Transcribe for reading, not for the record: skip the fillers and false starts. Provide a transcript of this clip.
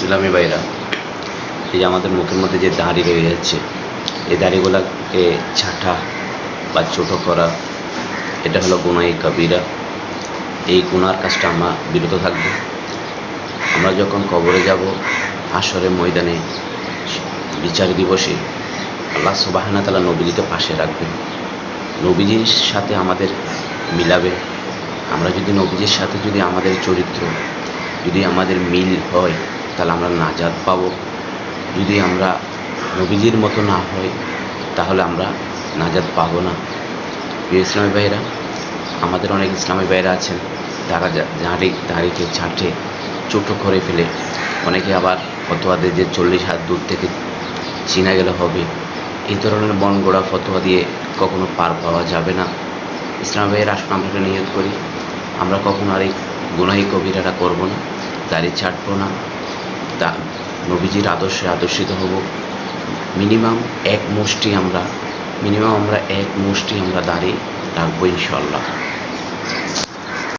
ইসলামী ভাইরা, এই যে আমাদের মুখের মধ্যে যে দাড়ি রয়ে যাচ্ছে, এই দাড়িগুলোকে ছাঁটা বা ছোটো করা, এটা হলো গুনাহ কাবীরা। এই গুনার কাজটা আমরা বিরত থাকব। আমরা যখন কবরে যাব, হাশরের ময়দানে, বিচার দিবসে আল্লাহ সুবহানাহু ওয়া তাআলা নবীজিকে পাশে রাখবেন, নবীজির সাথে আমাদের মিলাবে। আমরা যদি নবীজির সাথে যদি আমাদের চরিত্র যদি আমাদের মিল হয়, তাহলে আমরা নাজাত পাব। যদি আমরা নবীজির মতো না হই, তাহলে আমরা নাজাত পাবো না। প্রিয় ইসলামী ভাইয়েরা, আমাদের অনেক ইসলামী ভাইয়েরা আছেন, তারা দাড়িকে ছাঁটে ছোটো করে ফেলে। অনেকে আবার ফতোয়া দেয় যে 40 হাত দূর থেকে চিনা গেলে হবে। এই ধরনের বনগড়া ফতোয়া দিয়ে কখনো পার পাওয়া যাবে না। ইসলাম ভাইয়ের আসুন আমরা একটা নিয়ত করি, আমরা কখনো আর এই গুনাহি কবিরাটা করবো না, দাড়ি ছাঁটবো না, তা নবীজির আদর্শে আদর্শিত হব। মিনিমাম এক মুষ্টি আমরা দাড়ি রাখবো ইনশাআল্লাহ।